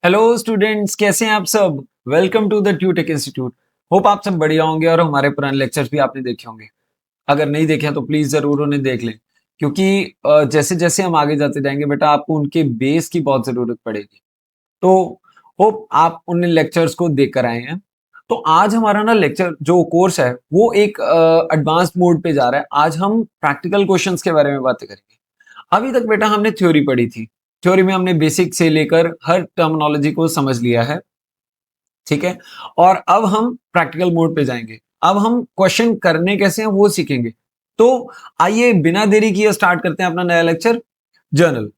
Hello students, कैसे हैं आप सब। Welcome to the Tutech institute. Hope आप सब बढ़िया होंगे और हमारे पुराने लेक्चर्स भी आपने देखे होंगे। अगर नहीं देखे हैं तो प्लीज जरूर उन्हें देख लें, क्योंकि जैसे जैसे हम आगे जाते जाएंगे बेटा आपको उनके बेस की बहुत जरूरत पड़ेगी। तो होप आप उन लेक्चर्स को देख कर आए हैं। तो आज हमारा ना लेक्चर जो कोर्स है वो एक एडवांस्ड मोड पे जा रहा है। आज हम प्रैक्टिकल क्वेश्चंस के बारे में बातें करेंगे। अभी तक बेटा हमने थ्योरी पढ़ी थी। थ्योरी में हमने बेसिक से लेकर हर टर्मिनोलॉजी को समझ लिया है, ठीक है। और अब हम प्रैक्टिकल मोड पे जाएंगे। अब हम क्वेश्चन करने कैसे हैं वो सीखेंगे। तो आइए बिना देरी किए स्टार्ट करते हैं अपना नया लेक्चर, जर्नल।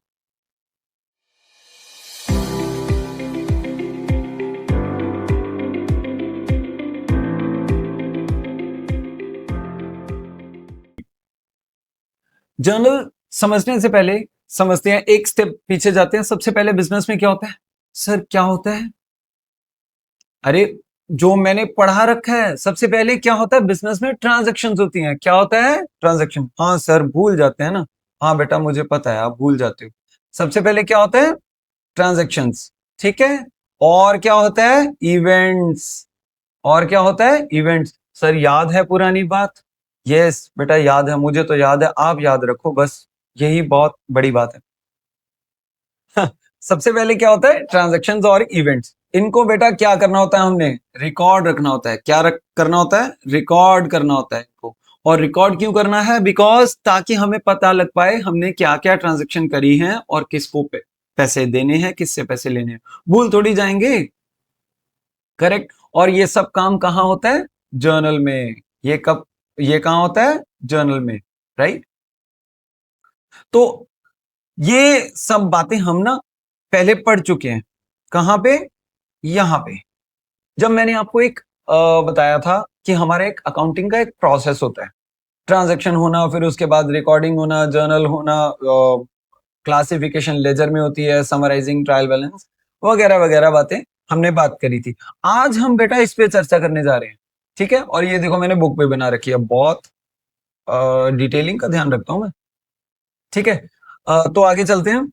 जर्नल समझने से पहले समझते हैं, एक स्टेप पीछे जाते हैं। सबसे पहले बिजनेस में क्या होता है सर, क्या होता है? अरे, जो मैंने पढ़ा रखा है, सबसे पहले क्या होता है बिजनेस में? ट्रांजैक्शंस होती हैं। क्या होता है? ट्रांजैक्शन। हाँ सर, भूल जाते हैं ना। हाँ बेटा, मुझे पता है आप भूल जाते हो। सबसे पहले क्या होता है? ट्रांजैक्शंस, ठीक है। और क्या होता है? इवेंट्स। और क्या होता है? इवेंट्स। सर याद है पुरानी बात? यस बेटा याद है, मुझे तो याद है, आप याद रखो बस, यही बहुत बड़ी बात है। सबसे पहले क्या होता है? ट्रांजैक्शंस और इवेंट्स। इनको बेटा क्या करना होता है? हमने रिकॉर्ड रखना होता है। क्या करना होता है? रिकॉर्ड करना होता है इनको। और रिकॉर्ड क्यों करना है? बिकॉज ताकि हमें पता लग पाए हमने क्या क्या ट्रांजैक्शन करी है और किसको पैसे देने हैं, किससे पैसे लेने हैं। भूल थोड़ी जाएंगे, करेक्ट। और ये सब काम कहाँ होता है? जर्नल में। ये कहाँ होता है? जर्नल में, राइट। तो ये सब बातें हम ना पहले पढ़ चुके हैं। कहाँ पे? यहाँ पे। जब मैंने आपको एक बताया था कि हमारे एक अकाउंटिंग का एक प्रोसेस होता है। ट्रांजैक्शन होना, फिर उसके बाद रिकॉर्डिंग होना, जर्नल होना, क्लासिफिकेशन लेजर में होती है, समराइजिंग, ट्रायल बैलेंस, वगैरह वगैरह बातें हमने बात करी थी। आज हम बेटा इस पे चर्चा करने जा रहे हैं, ठीक है। और ये देखो मैंने बुक पे बना रखी है, बहुत डिटेलिंग का ध्यान रखता हूं मैं, ठीक है। तो आगे चलते हैं।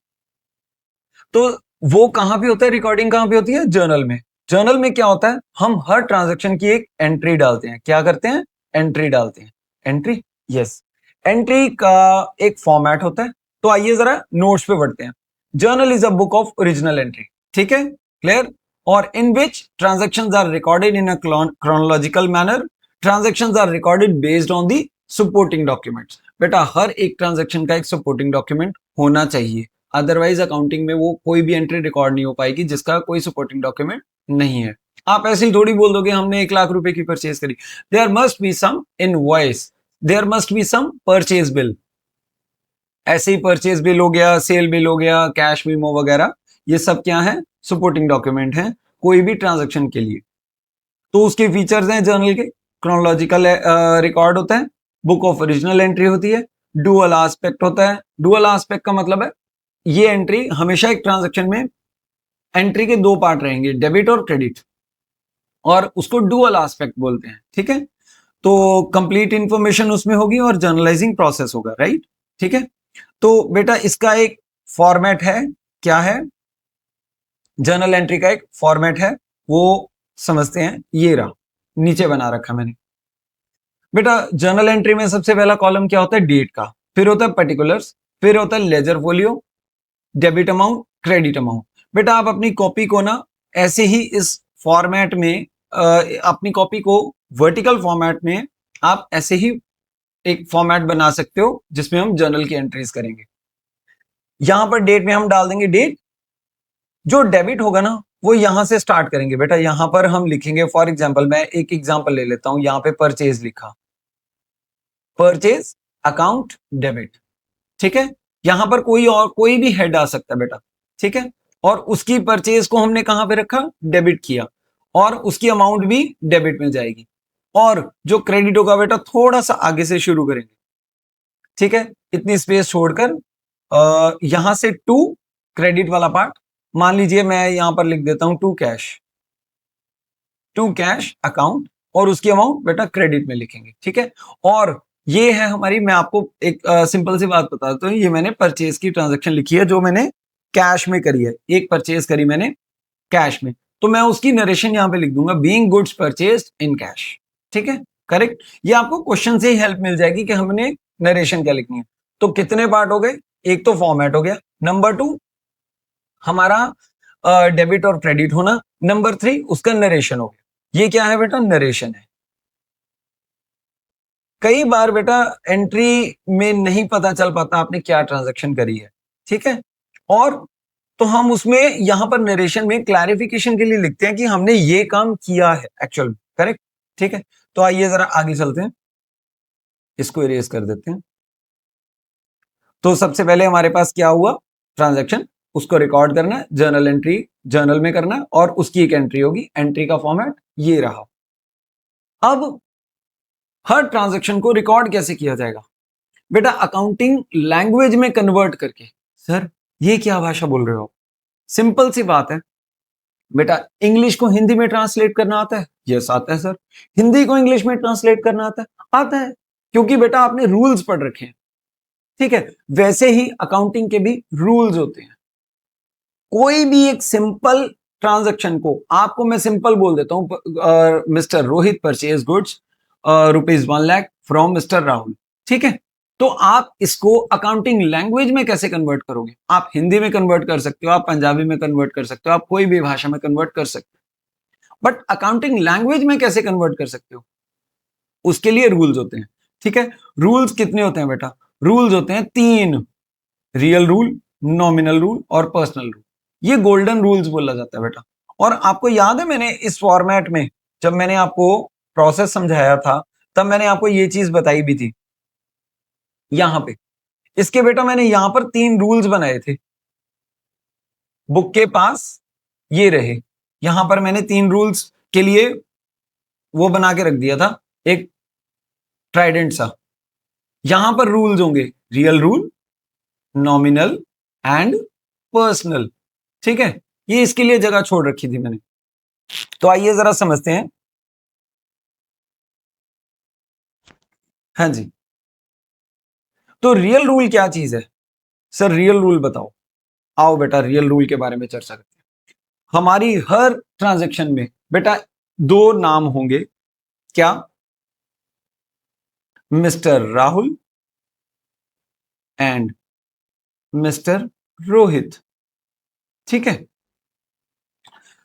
तो वो कहां पे होता है? रिकॉर्डिंग कहां पे होती है? जर्नल में। जर्नल में क्या होता है? हम हर ट्रांजैक्शन की एक एंट्री डालते हैं। क्या करते हैं? एंट्री डालते हैं। Entry, yes. एंट्री का एक फॉर्मेट होता है। तो आइए जरा नोट्स पे बढ़ते हैं। Journal is a book of original entry, ठीक है, क्लियर। और in which transactions are recorded in a chronological manner. Transactions are recorded based on the supporting documents. बेटा हर एक ट्रांजैक्शन का एक सपोर्टिंग डॉक्यूमेंट होना चाहिए, अदरवाइज अकाउंटिंग में वो कोई भी एंट्री रिकॉर्ड नहीं हो पाएगी जिसका कोई सपोर्टिंग डॉक्यूमेंट नहीं है। आप ऐसे ही थोड़ी बोल दोगे हमने 1 लाख रुपए की परचेज करी। There must be some invoice, there must be some purchase bill. ऐसे ही परचेज बिल हो गया, सेल बिल हो गया, कैश मीमो वगैरह, ये सब क्या है? सपोर्टिंग डॉक्यूमेंट है कोई भी ट्रांजेक्शन के लिए। तो उसके फीचर्स हैं जर्नल के। क्रोनोलॉजिकल रिकॉर्ड होता है, बुक ऑफ ओरिजिनल एंट्री होती है, डुअल एस्पेक्ट होता है। डुअल एस्पेक्ट का मतलब है ये एंट्री हमेशा एक ट्रांजैक्शन में एंट्री के दो पार्ट रहेंगे, डेबिट और क्रेडिट, और उसको डुअल एस्पेक्ट बोलते हैं, ठीक है। तो कंप्लीट इंफॉर्मेशन उसमें होगी और जर्नलाइजिंग प्रोसेस होगा, राइट, ठीक है। तो बेटा इसका एक फॉर्मेट है। क्या है? जर्नल एंट्री का एक फॉर्मेट है, वो समझते हैं। ये रहा, नीचे बना रखा मैंने। बेटा जर्नल एंट्री में सबसे पहला कॉलम क्या होता है? डेट का। फिर होता है पर्टिकुलर्स, फिर होता है ledger folio, debit amount, credit amount. बेटा आप अपनी कॉपी को ना ऐसे ही इस फॉर्मेट में, अपनी कॉपी को वर्टिकल फॉर्मेट में आप ऐसे ही एक फॉर्मेट बना सकते हो जिसमें हम जर्नल की एंट्रीज करेंगे। यहां पर डेट में हम डाल देंगे डेट। जो डेबिट होगा ना वो यहां से स्टार्ट करेंगे। बेटा यहां पर हम लिखेंगे, फॉर एग्जांपल मैं एक एग्जांपल ले लेता हूं, यहां पे परचेज लिखा, परचेज अकाउंट डेबिट, ठीक है। यहां पर कोई और कोई भी हेड आ सकता है बेटा, ठीक है। और उसकी परचेज को हमने कहां पे रखा? डेबिट किया, और उसकी अमाउंट भी डेबिट में जाएगी। और जो क्रेडिट होगा बेटा थोड़ा सा आगे से शुरू करेंगे, ठीक है, इतनी स्पेस छोड़कर। यहां से टू क्रेडिट वाला पार्ट, मान लीजिए मैं यहां पर लिख देता हूं to cash, to cash account, और उसकी अमाउंट बेटा क्रेडिट में लिखेंगे, ठीक है। और ये है हमारी, मैं आपको एक सिंपल सी बात बता देता हूँ, ये मैंने परचेज की ट्रांजैक्शन लिखी है जो मैंने कैश में करी है। एक परचेज करी मैंने कैश में, तो मैं उसकी नरेशन यहां पे लिख दूंगा being goods purchased in cash. ठीक है, करेक्ट। ये आपको क्वेश्चन से ही हेल्प मिल जाएगी कि हमने नरेशन क्या लिखनी है। तो कितने पार्ट हो गए, एक तो फॉर्मेट हो गया, नंबर 2 हमारा डेबिट और क्रेडिट होना, नंबर 3 उसका नरेशन हो गया। ये क्या है बेटा, नरेशन है। कई बार बेटा एंट्री में नहीं पता चल पाता आपने क्या ट्रांजैक्शन करी है, ठीक है, और तो हम उसमें यहां पर नरेशन में क्लैरिफिकेशन के लिए लिखते हैं कि हमने ये काम किया है एक्चुअल, करेक्ट। ठीक है, तो आइए जरा आगे चलते हैं, इसको इरेज कर देते हैं। तो सबसे पहले हमारे पास क्या हुआ, ट्रांजैक्शन, उसको रिकॉर्ड करना है, जर्नल एंट्री जर्नल में करना है, और उसकी एक एंट्री होगी, एंट्री का फॉर्मेट ये रहा। अब हर ट्रांजैक्शन को रिकॉर्ड कैसे किया जाएगा बेटा, अकाउंटिंग लैंग्वेज में कन्वर्ट करके। सर ये क्या भाषा बोल रहे हो, सिंपल सी बात है बेटा, इंग्लिश को हिंदी में ट्रांसलेट करना आता है, यस आता है सर। हिंदी को इंग्लिश में ट्रांसलेट करना आता है, आता है, क्योंकि बेटा आपने रूल्स पढ़ रखे हैं। ठीक है, वैसे ही अकाउंटिंग के भी रूल्स होते हैं। कोई भी एक सिंपल ट्रांजैक्शन को आपको मैं सिंपल बोल देता हूं, mister Rohit purchase goods ₹1,00,000 from mister Rahul, ठीक है, तो आप इसको अकाउंटिंग लैंग्वेज में कैसे कन्वर्ट करोगे, आप हिंदी में कन्वर्ट कर सकते हो, आप पंजाबी में कन्वर्ट कर सकते हो, आप कोई भी भाषा में कन्वर्ट कर सकते हो, बट अकाउंटिंग लैंग्वेज में कैसे कन्वर्ट कर सकते हो, उसके लिए रूल्स होते हैं। ठीक है, रूल्स कितने होते हैं बेटा, रूल्स होते हैं 3, रियल रूल, नॉमिनल रूल और पर्सनल रूल। ये गोल्डन रूल्स बोला जाता है बेटा। और आपको याद है मैंने इस फॉर्मेट में जब मैंने आपको प्रोसेस समझाया था तब मैंने आपको ये चीज बताई भी थी, यहां पे इसके बेटा मैंने यहां पर 3 रूल्स बनाए थे, बुक के पास ये रहे, यहां पर मैंने 3 रूल्स के लिए वो बना के रख दिया था, एक ट्राइडेंट सा। यहां पर रूल्स होंगे real rule, nominal and personal. ठीक है, ये इसके लिए जगह छोड़ रखी थी मैंने। तो आइए जरा समझते हैं। हाँ जी, तो रियल रूल क्या चीज है सर, रियल रूल बताओ। आओ बेटा रियल रूल के बारे में चर्चा करते हैं। हमारी हर ट्रांजैक्शन में बेटा 2 नाम होंगे, क्या, mister Rahul and mister Rohit. ठीक है,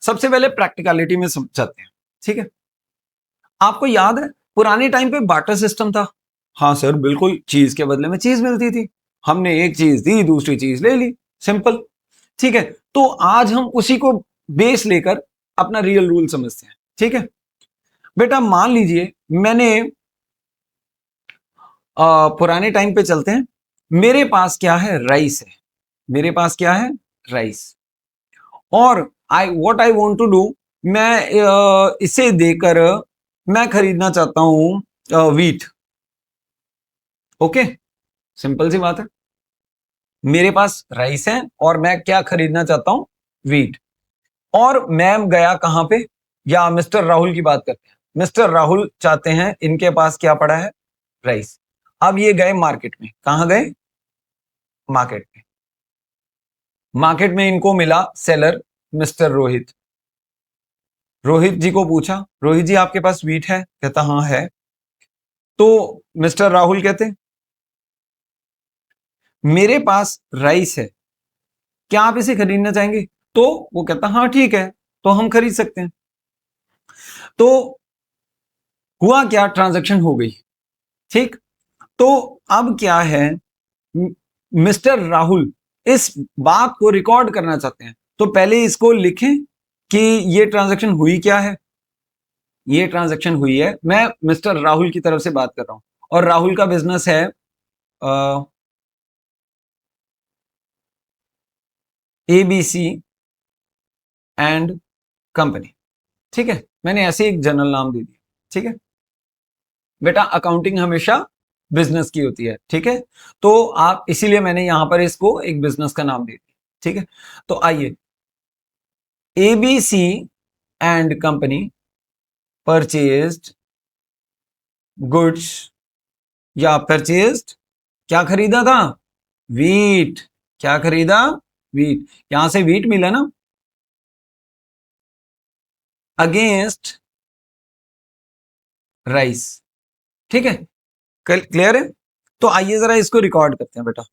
सबसे पहले प्रैक्टिकलिटी में समझाते हैं। ठीक है, आपको याद है पुराने टाइम पे बार्टर सिस्टम था, हाँ सर बिल्कुल, चीज के बदले में चीज मिलती थी, हमने एक चीज दी दूसरी चीज ले ली, सिंपल। ठीक है, तो आज हम उसी को बेस लेकर अपना रियल रूल समझते हैं। ठीक है बेटा, मान लीजिए मैंने पुराने टाइम पे चलते हैं, मेरे पास क्या है, राइस है, मेरे पास क्या है, राइस, और आई वांट टू डू, मैं इसे देकर मैं खरीदना चाहता हूं व्हीट। ओके, सिंपल सी बात है, मेरे पास राइस है और मैं क्या खरीदना चाहता हूं, व्हीट। और मैं गया कहां पे, या मिस्टर राहुल की बात करते हैं, मिस्टर राहुल चाहते हैं, इनके पास क्या पड़ा है, राइस। अब ये गए मार्केट में, कहां गए, मार्केट में, मार्केट में इनको मिला सेलर मिस्टर रोहित, रोहित जी को पूछा, रोहित जी आपके पास व्हीट है, कहता हाँ है। तो मिस्टर राहुल कहते मेरे पास राइस है, क्या आप इसे खरीदना चाहेंगे, तो वो कहता हाँ ठीक है, तो हम खरीद सकते हैं। तो हुआ क्या, ट्रांजैक्शन हो गई। ठीक, तो अब क्या है, मिस्टर राहुल इस बात को रिकॉर्ड करना चाहते हैं, तो पहले इसको लिखें कि ये ट्रांजैक्शन हुई क्या है, ये ट्रांजैक्शन हुई है, मैं मिस्टर राहुल की तरफ से बात कर रहा हूं, और राहुल का बिजनेस है ABC एंड कंपनी। ठीक है, मैंने ऐसे एक जनरल नाम दे दिया। ठीक है बेटा, अकाउंटिंग हमेशा बिजनेस की होती है, ठीक है, तो आप इसीलिए मैंने यहां पर इसको एक बिजनेस का नाम दे दिया। ठीक है, तो आइए, ABC and company purchased goods, या परचेज्ड, क्या खरीदा था, वीट, क्या खरीदा, वीट, यहां से वीट मिला ना, अगेंस्ट राइस। ठीक है, क्लियर है? तो आइए जरा इसको रिकॉर्ड करते हैं बेटा।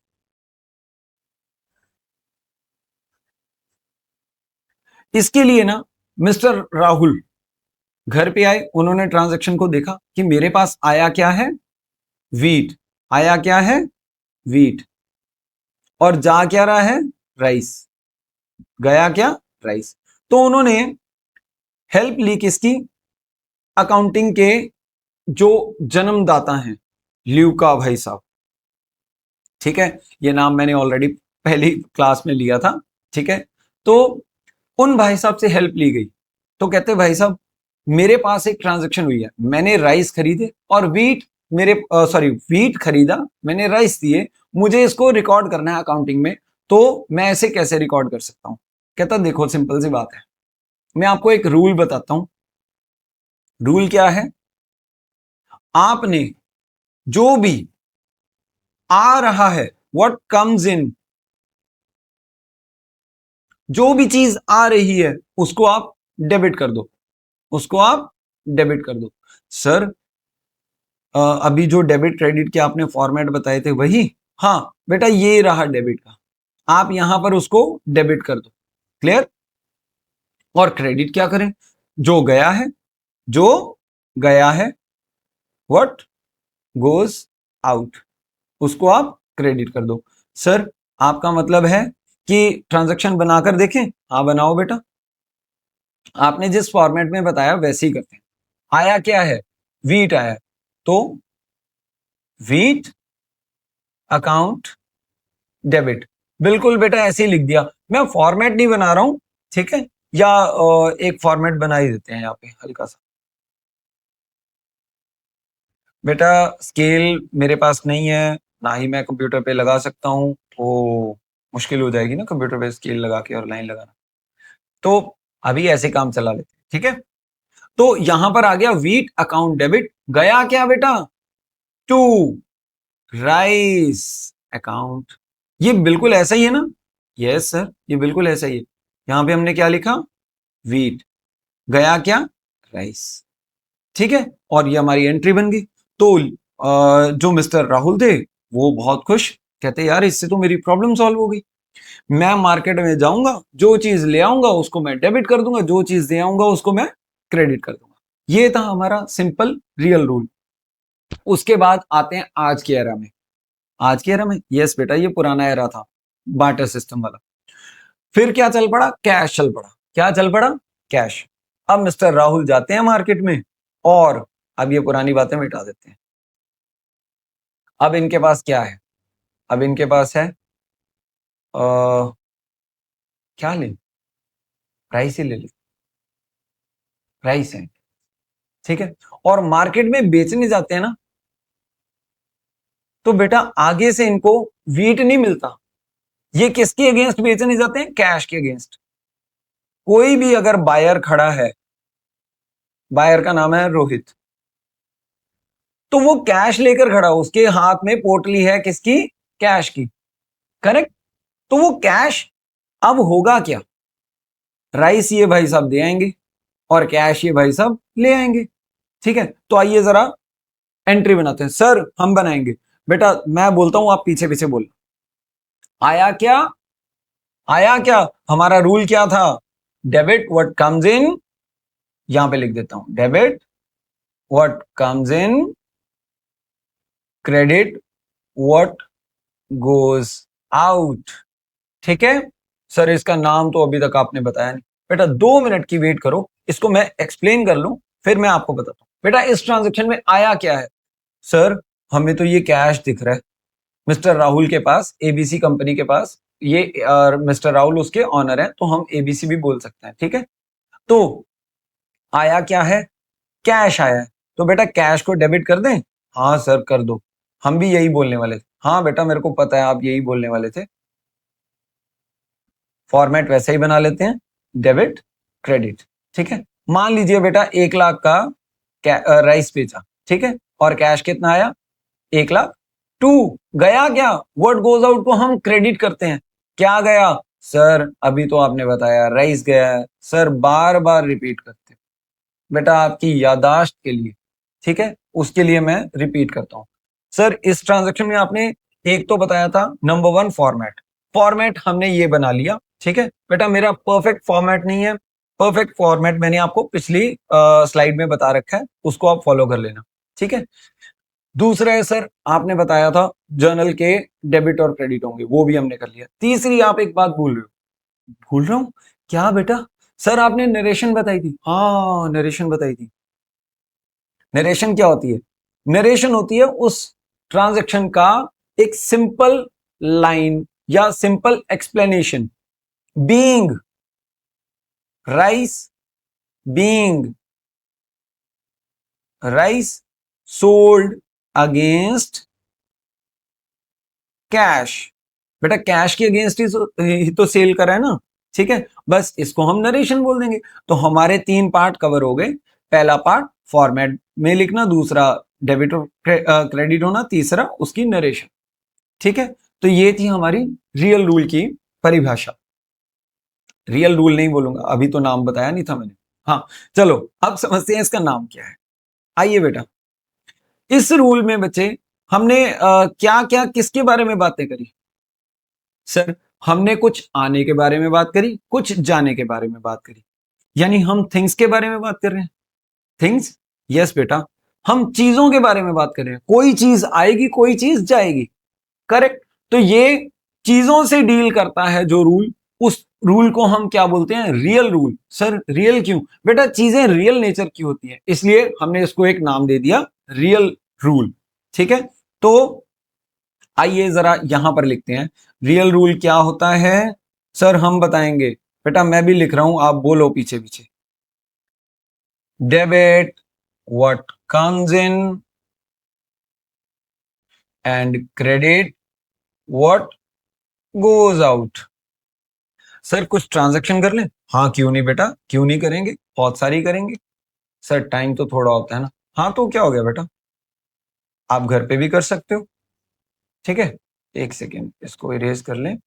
इसके लिए ना मिस्टर राहुल घर पे आए, उन्होंने ट्रांजैक्शन को देखा कि मेरे पास आया क्या है, वीट। आया क्या है, वीट। और जा क्या रहा है, राइस। गया क्या, राइस। तो उन्होंने हेल्प ली किसकी, अकाउंटिंग के जो जन्मदाता हैं, ल्यूका भाई साहब। ठीक है, ये नाम मैंने ऑलरेडी पहली क्लास में लिया था। ठीक है, तो उन भाई साहब से हेल्प ली गई। तो कहते भाई साहब मेरे पास एक ट्रांजैक्शन हुई है, मैंने राइस खरीदे और वीट मेरे वीट खरीदा, मैंने राइस दिए, मुझे इसको रिकॉर्ड करना है अकाउंटिंग में, तो मैं ऐसे कैसे रिकॉर्ड कर सकता हूं? कहता देखो सिंपल सी बात है, मैं आपको एक रूल बताता हूं। रूल क्या है, आपने जो भी आ रहा है, व्हाट कम्स इन, जो भी चीज आ रही है उसको आप डेबिट कर दो, उसको आप डेबिट कर दो। सर अभी जो डेबिट क्रेडिट के आपने फॉर्मेट बताए थे वही? हाँ बेटा ये रहा डेबिट का, आप यहां पर उसको डेबिट कर दो। क्लियर? और क्रेडिट क्या करें, जो गया है, जो गया है, व्हाट गोज आउट, उसको आप क्रेडिट कर दो। सर आपका मतलब है कि ट्रांजैक्शन बनाकर देखें? हाँ बनाओ बेटा, आपने जिस फॉर्मेट में बताया वैसे ही करते हैं। आया क्या है, वीट आया, तो वीट अकाउंट डेबिट। बिल्कुल बेटा ऐसे ही लिख दिया, मैं फॉर्मेट नहीं बना रहा हूं। ठीक है, या एक फॉर्मेट बना ही देते हैं यहाँ पे हल्का सा। बेटा स्केल मेरे पास नहीं है, ना ही मैं कंप्यूटर पे लगा सकता हूँ, तो मुश्किल हो जाएगी ना कंप्यूटर पे स्केल लगा के और लाइन लगाना। तो अभी ऐसे काम चला लेते हैं। ठीक है, तो यहां पर आ गया वीट अकाउंट डेबिट, गया क्या बेटा, टू राइस अकाउंट। ये बिल्कुल ऐसा ही है ना? यस सर, ये बिल्कुल ऐसा ही है। यहां पे हमने क्या लिखा, वीट, गया क्या, राइस। ठीक है, और ये हमारी एंट्री बन गई। तो जो मिस्टर राहुल थे वो बहुत खुश, कहते यार इससे तो मेरी प्रॉब्लम सॉल्व हो गई। मैं मार्केट में जाऊंगा, जो चीज ले आऊंगा उसको मैं डेबिट कर दूंगा, जो चीज दे आऊंगा उसको मैं क्रेडिट कर दूंगा। ये था हमारा सिंपल रियल रूल। उसके बाद आते हैं आज की एरा में। आज की एरा में, यस बेटा ये पुराना एरा था बार्टर सिस्टम वाला। फिर क्या चल पड़ा, कैश चल पड़ा। क्या चल पड़ा, कैश। अब मिस्टर राहुल जाते हैं मार्केट में और अब ये पुरानी बातें मिटा देते हैं। अब इनके पास क्या है, अब इनके पास है क्या ले, प्राइस ही ले ले, प्राइस है। ठीक है, और मार्केट में बेचने जाते हैं ना, तो बेटा आगे से इनको वीट नहीं मिलता। ये किसके अगेंस्ट बेचने जाते हैं, कैश के अगेंस्ट। कोई भी अगर बायर खड़ा है, बायर का नाम है रोहित, तो वो कैश लेकर खड़ा, उसके हाथ में पोटली है किसकी, कैश की। करेक्ट? तो वो कैश अब होगा क्या, राइस ये भाई साहब दे आएंगे और कैश ये भाई साहब ले आएंगे। ठीक है, तो आइए जरा एंट्री बनाते हैं। सर हम बनाएंगे, बेटा मैं बोलता हूं आप पीछे पीछे बोल। आया क्या, आया क्या, हमारा रूल क्या था, डेबिट व्हाट कम्स इन, यहां पे लिख देता हूं, debit what comes in, credit what goes out. ठीक है, सर इसका नाम तो अभी तक आपने बताया नहीं। बेटा 2 मिनट की वेट करो, इसको मैं एक्सप्लेन कर लूं फिर मैं आपको बताता हूं। बेटा इस ट्रांजेक्शन में आया क्या है, सर हमें तो ये कैश दिख रहा है मिस्टर राहुल के पास, एबीसी कंपनी के पास। ये मिस्टर राहुल उसके ऑनर है, तो हम एबीसी भी बोल सकते हैं। ठीक है, तो आया क्या है, कैश आया है, तो बेटा कैश को डेबिट कर दें? हाँ सर कर दो, हम भी यही बोलने वाले थे। हाँ बेटा मेरे को पता है आप यही बोलने वाले थे, फॉर्मेट वैसे ही बना लेते हैं, डेबिट क्रेडिट। ठीक है, मान लीजिए बेटा 1 लाख का राइस बेचा, ठीक है, और कैश कितना आया, 1 लाख। टू गया क्या, व्हाट गोज आउट को हम क्रेडिट करते हैं। क्या गया, सर अभी तो आपने बताया राइस गया है। सर बार बार रिपीट करते बेटा आपकी यादाश्त के लिए, ठीक है, उसके लिए मैं रिपीट करता हूं। सर इस ट्रांजैक्शन में आपने एक तो बताया था नंबर 1 फॉर्मेट, फॉर्मेट हमने ये बना लिया, ठीक है बेटा, मेरा परफेक्ट फॉर्मेट नहीं है, परफेक्ट फॉर्मेट मैंने आपको पिछली स्लाइड में बता रखा है, उसको आप फॉलो कर लेना, ठीक है। दूसरा है सर आपने बताया था जर्नल के डेबिट और क्रेडिट होंगे, वो भी हमने कर लिया। तीसरी आप एक बात भूल रहे हो। भूल रहा हूं क्या बेटा? सर आपने नरेशन बताई थी, हाँ नरेशन बताई थी। नरेशन क्या होती है? नरेशन होती है उस ट्रांजैक्शन का एक सिंपल लाइन या simple explanation. Being rice, being rice sold against cash. बेटा कैश के अगेंस्ट ही तो सेल करा है ना, ठीक है, बस इसको हम नरेशन बोल देंगे। तो हमारे 3 पार्ट कवर हो गए। पहला पार्ट फॉर्मेट में लिखना, दूसरा डेबिट और क्रेडिट होना, तीसरा उसकी नरेशन, ठीक है। तो ये थी हमारी रियल रूल की परिभाषा। रियल रूल नहीं बोलूंगा, अभी तो नाम बताया नहीं था मैंने। हाँ चलो अब समझते हैं इसका नाम क्या है। आइए बेटा, इस रूल में बच्चे हमने क्या क्या किसके बारे में बातें करी? सर हमने कुछ आने के बारे में बात करी, कुछ जाने के बारे में बात करी, यानी हम थिंग्स के बारे में बात कर रहे हैं। थिंग्स, यस बेटा, हम चीजों के बारे में बात कर रहे हैं। कोई चीज आएगी, कोई चीज जाएगी, करेक्ट। तो ये चीजों से डील करता है जो रूल, उस रूल को हम क्या बोलते हैं? Real rule. सर रियल क्यों? बेटा चीजें रियल नेचर की होती हैं, इसलिए हमने इसको एक नाम दे दिया रियल रूल, ठीक है। तो आइए जरा यहां पर लिखते हैं रियल रूल क्या होता है। सर हम बताएंगे बेटा, मैं भी लिख रहा हूं, आप बोलो पीछे पीछे। Debit what comes in and credit what goes out. Sir कुछ ट्रांजैक्शन कर ले? हाँ क्यों नहीं बेटा, क्यों नहीं करेंगे, बहुत सारी करेंगे। सर टाइम तो थोड़ा होता है ना। हाँ तो क्या हो गया बेटा, आप घर पे भी कर सकते हो, ठीक है। एक सेकेंड इसको इरेज कर लें।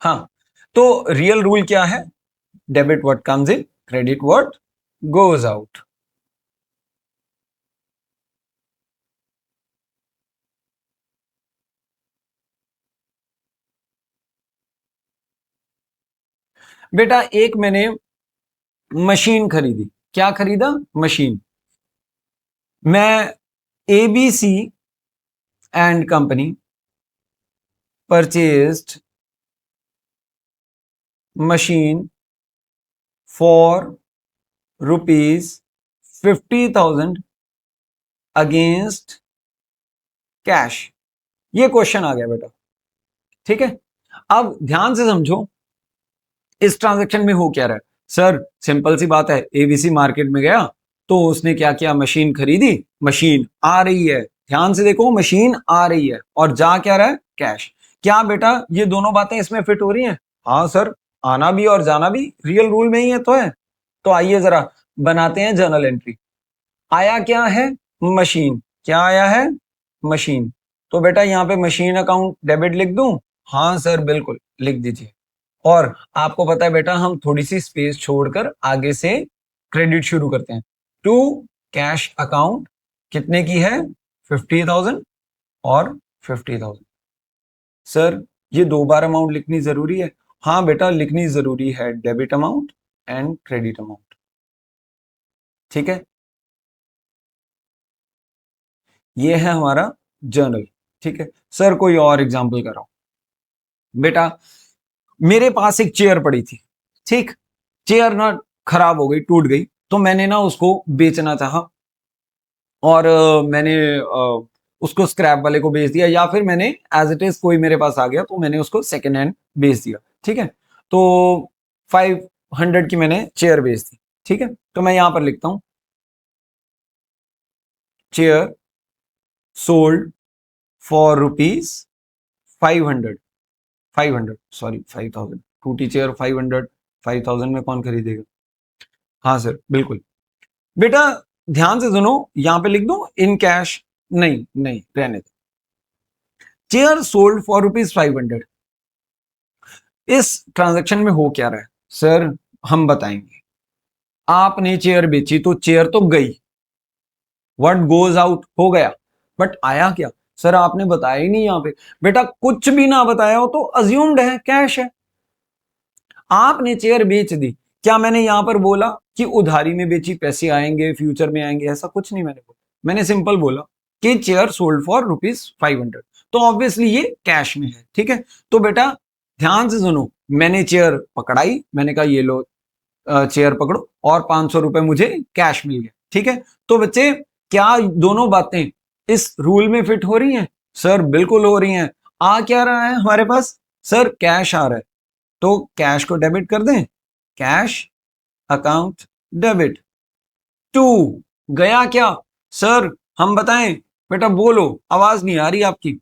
हाँ तो रियल रूल क्या है? Debit what comes in, credit what goes out. बेटा एक मैंने मशीन खरीदी। क्या खरीदा? मशीन। मैं ABC and company purchased machine for ₹50,000 against cash. ये क्वेश्चन आ गया बेटा, ठीक है। अब ध्यान से समझो इस ट्रांजैक्शन में हो क्या रहा है। सर सिंपल सी बात है, एबीसी मार्केट में गया तो उसने क्या किया, मशीन खरीदी, मशीन आ रही है, ध्यान से देखो मशीन आ रही है, और जा क्या रहा है, कैश। क्या बेटा ये दोनों बातें इसमें फिट हो रही हैं? हाँ सर, आना भी और जाना भी रियल रूल में ही है तो है। तो आइए जरा बनाते हैं जर्नल एंट्री। आया क्या है? मशीन। क्या आया है? मशीन। तो बेटा यहाँ पे मशीन अकाउंट डेबिट लिख दूं? हाँ सर बिल्कुल लिख दीजिए। और आपको पता है बेटा, हम थोड़ी सी स्पेस छोड़कर आगे से क्रेडिट शुरू करते हैं। टू कैश अकाउंट कितने की है? 50,000 और 50,000। सर ये 2 बार अमाउंट लिखनी जरूरी है? हाँ बेटा लिखनी जरूरी है, debit amount and credit amount, ठीक है। ये है हमारा जर्नल, ठीक है। सर कोई और एग्जांपल कर रहा हूं। बेटा मेरे पास एक चेयर पड़ी थी, ठीक, चेयर ना खराब हो गई, टूट गई, तो मैंने ना उसको बेचना चाहा, और मैंने उसको स्क्रैप वाले को बेच दिया, या फिर मैंने एज इट इज कोई मेरे पास आ गया तो मैंने उसको सेकेंड हैंड बेच दिया, ठीक है। तो 500 की मैंने चेयर बेच दी, ठीक है। तो मैं यहां पर लिखता हूं चेयर सोल्ड फॉर ₹500, 500 सॉरी 5,000, टूटी चेयर 500, 5,000 में कौन खरीदेगा? हाँ सर बिल्कुल। बेटा ध्यान से सुनो, यहां पे लिख दो इन कैश? नहीं नहीं रहने दो। Chair sold for ₹500। इस ट्रांजैक्शन में हो क्या रहा है सर, हम बताएंगे। आपने चेयर बेची तो चेयर तो गई, व्हाट गोज आउट हो गया, बट आया क्या? सर आपने बताया ही नहीं यहाँ पे। बेटा कुछ भी ना बताया हो तो अज्यूम्ड है, कैश है। आपने चेयर बेच दी, क्या मैंने यहां पर बोला कि उधारी में बेची, पैसे आएंगे फ्यूचर में आएंगे? ऐसा कुछ नहीं मैंने बोला। मैंने सिंपल बोला कि चेयर सोल्ड फॉर ₹500, तो ऑब्वियसली ये कैश में है। ठीक है, तो बेटा ध्यान से सुनो, मैंने चेयर पकड़ाई, मैंने कहा ये लो चेयर पकड़ो, और ₹500 मुझे कैश मिल गया। ठीक है, तो बच्चे क्या दोनों बातें इस रूल में फिट हो रही हैं? सर बिल्कुल हो रही हैं। आ क्या रहा है हमारे पास? सर कैश आ रहा है, तो कैश को डेबिट कर दें, कैश अकाउंट डेबिट टू, गया क्या? सर हम बताएं? बेटा बोलो, आवाज नहीं आ रही आपकी।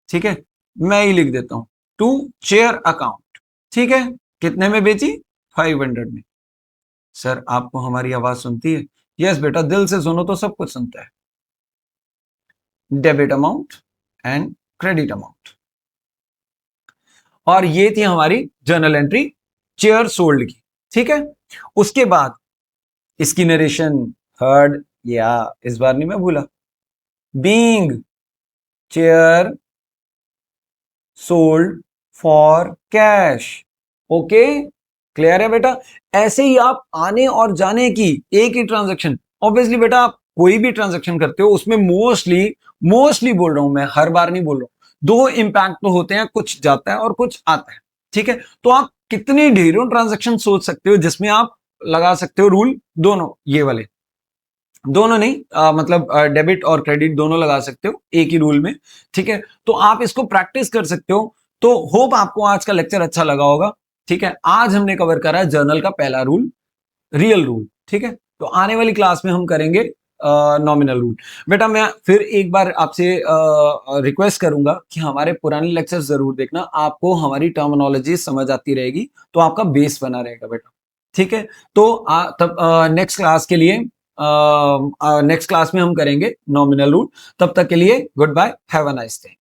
ठीक है, मैं ही लिख देता हूं, टू चेयर अकाउंट। ठीक है, कितने में बेची? 500 में। सर आपको हमारी आवाज सुनती है? यस बेटा, दिल से सुनो तो सब कुछ सुनता है। Debit amount and credit amount, और ये थी हमारी जर्नल एंट्री चेयर सोल्ड की। ठीक है, उसके बाद इसकी नरेशन हर्ड, या इस बार नहीं मैं भूला, being chair sold for cash. Okay, clear है बेटा? ऐसे ही आप आने और जाने की एक ही ट्रांजैक्शन, ऑब्वियसली बेटा आप कोई भी ट्रांजैक्शन करते हो उसमें मोस्टली बोल रहा हूं मैं, हर बार नहीं बोल रहा हूं, दो इंपैक्ट तो होते हैं, कुछ जाता है और कुछ आता है। ठीक है, तो आप कितनी ढेरों ट्रांजैक्शन सोच सकते हो जिसमें आप लगा सकते हो रूल दोनों, ये वाले दोनों नहीं, मतलब डेबिट और क्रेडिट दोनों लगा सकते हो एक ही रूल में। ठीक है, तो आप इसको प्रैक्टिस कर सकते हो। तो होप आपको आज का लेक्चर अच्छा लगा होगा। ठीक है, आज हमने कवर करा जर्नल का पहला रूल, रियल रूल। ठीक है, तो आने वाली क्लास में हम करेंगे नॉमिनल रूल। बेटा मैं फिर एक बार आपसे रिक्वेस्ट करूंगा कि हमारे पुराने लेक्चर्स जरूर देखना, आपको हमारी टर्मिनोलॉजी समझ आती रहेगी, तो आपका बेस बना रहेगा बेटा। ठीक है, तो तब नेक्स्ट क्लास के लिए, नेक्स्ट क्लास में हम करेंगे नॉमिनल रूल। तब तक के लिए goodbye, have a nice day.